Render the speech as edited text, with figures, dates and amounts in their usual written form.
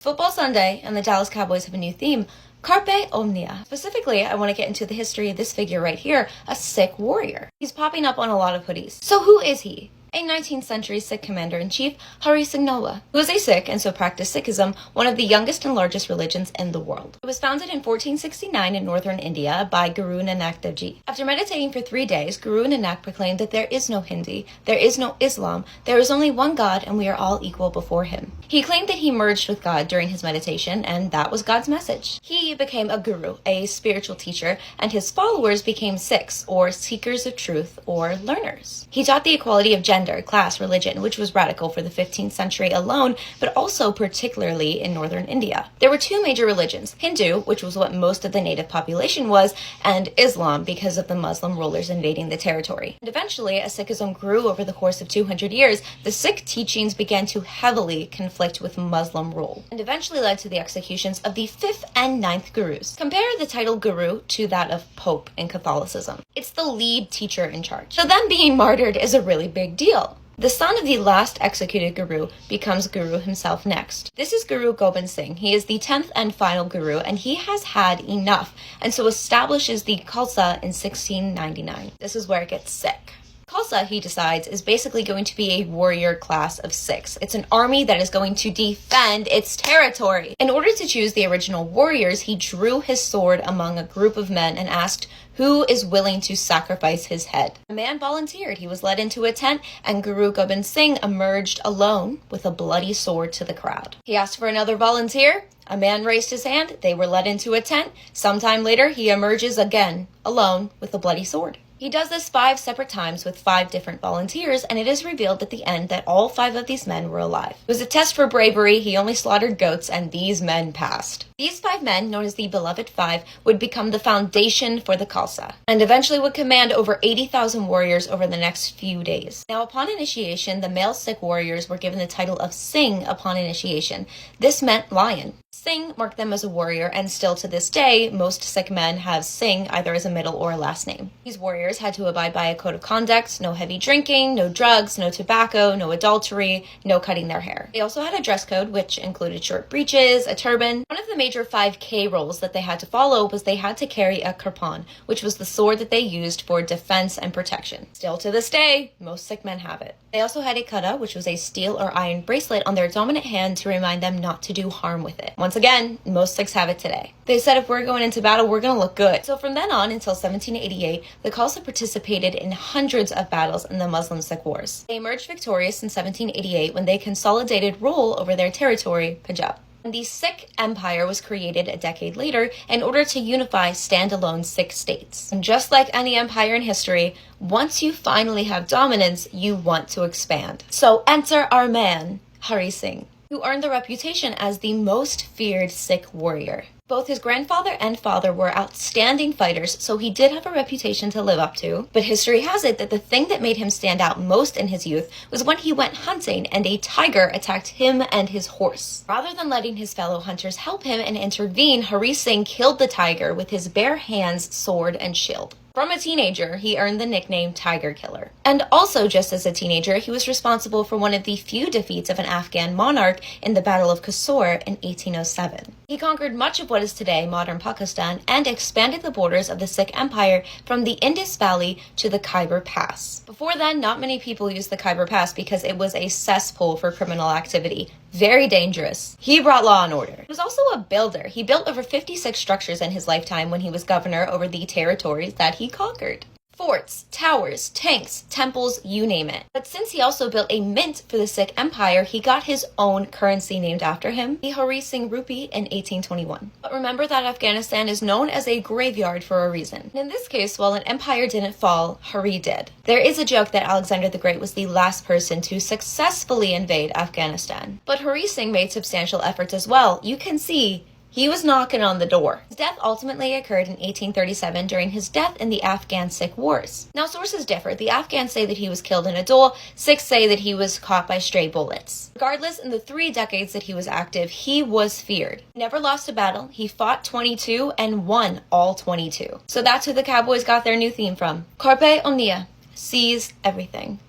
Football Sunday and the Dallas Cowboys have a new theme, Carpe Omnia. Specifically, I want to get into the history of this figure right here, a Sikh warrior. He's popping up on a lot of hoodies. So who is he? A 19th century Sikh commander-in-chief, Hari Singh Nalwa, who was a Sikh and so practiced Sikhism, one of the youngest and largest religions in the world. It was founded in 1469 in northern India by Guru Nanak Dev Ji. After meditating for 3 days, Guru Nanak proclaimed that there is no Hindi, there is no Islam, there is only one God and we are all equal before him. He claimed that he merged with God during his meditation and that was God's message. He became a guru, a spiritual teacher, and his followers became Sikhs, or seekers of truth, or learners. He taught the equality of gender, class, religion, which was radical for the 15th century alone, but also particularly in northern India. There were two major religions, Hindu, which was what most of the native population was, and Islam because of the Muslim rulers invading the territory. And eventually, as Sikhism grew over the course of 200 years, the Sikh teachings began to heavily conflict with Muslim rule, and eventually led to the executions of the 5th and 9th gurus. Compare the title guru to that of Pope in Catholicism. It's the lead teacher in charge. So them being martyred is a really big deal. The son of the last executed guru becomes guru himself next. This is Guru Gobind Singh. He is the 10th and final guru, and he has had enough, and so establishes the Khalsa in 1699. This is where it gets sick. Khalsa, he decides, is basically going to be a warrior class of Sikhs. It's an army that is going to defend its territory. In order to choose the original warriors, he drew his sword among a group of men and asked, who is willing to sacrifice his head? A man volunteered. He was led into a tent, and Guru Gobind Singh emerged alone with a bloody sword to the crowd. He asked for another volunteer. A man raised his hand. They were led into a tent. Sometime later, he emerges again, alone, with a bloody sword. He does this 5 separate times with 5 different volunteers, and it is revealed at the end that all 5 of these men were alive. It was a test for bravery. He only slaughtered goats, and these men passed. These 5 men, known as the Beloved 5, would become the foundation for the Khalsa, and eventually would command over 80,000 warriors over the next few days. Now, upon initiation, the male Sikh warriors were given the title of Singh upon initiation. This meant lion. Singh marked them as a warrior, and still to this day, most Sikh men have Singh either as a middle or a last name. These warriors had to abide by a code of conduct: no heavy drinking, no drugs, no tobacco, no adultery, no cutting their hair. They also had a dress code, which included short breeches, a turban. One of the major 5K rules that they had to follow was they had to carry a kirpan, which was the sword that they used for defense and protection. Still to this day, most Sikh men have it. They also had a kada, which was a steel or iron bracelet on their dominant hand to remind them not to do harm with it. Once again, most Sikhs have it today. They said if we're going into battle, we're going to look good. So from then on until 1788, the Khalsa participated in hundreds of battles in the Muslim-Sikh wars. They emerged victorious in 1788 when they consolidated rule over their territory, Punjab. And the Sikh Empire was created a decade later in order to unify standalone Sikh states. And just like any empire in history, once you finally have dominance, you want to expand. So enter our man, Hari Singh, who earned the reputation as the most feared Sikh warrior. Both his grandfather and father were outstanding fighters, so he did have a reputation to live up to. But history has it that the thing that made him stand out most in his youth was when he went hunting and a tiger attacked him and his horse. Rather than letting his fellow hunters help him and intervene, Hari Singh killed the tiger with his bare hands, sword, and shield. From a teenager, he earned the nickname Tiger Killer. And also, just as a teenager, he was responsible for one of the few defeats of an Afghan monarch in the Battle of Kasur in 1807. He conquered much of what is today modern Pakistan and expanded the borders of the Sikh Empire from the Indus Valley to the Khyber Pass. Before then, not many people used the Khyber Pass because it was a cesspool for criminal activity. Very dangerous. He brought law and order. He was also a builder. He built over 56 structures in his lifetime when he was governor over the territories that he conquered. Forts, towers, tanks, temples, you name it. But since he also built a mint for the Sikh Empire, he got his own currency named after him, the Hari Singh rupee, in 1821. But remember that Afghanistan is known as a graveyard for a reason. In this case, while an empire didn't fall, Hari did. There is a joke that Alexander the Great was the last person to successfully invade Afghanistan. But Hari Singh made substantial efforts as well. You can see he was knocking on the door. His death ultimately occurred in 1837 during his death in the Afghan-Sikh Wars. Now, sources differ. The Afghans say that he was killed in a duel. Sikhs say that he was caught by stray bullets. Regardless, in the 3 decades that he was active, he was feared. He never lost a battle. He fought 22 and won all 22. So that's who the Cowboys got their new theme from. Carpe Omnia. Seize everything.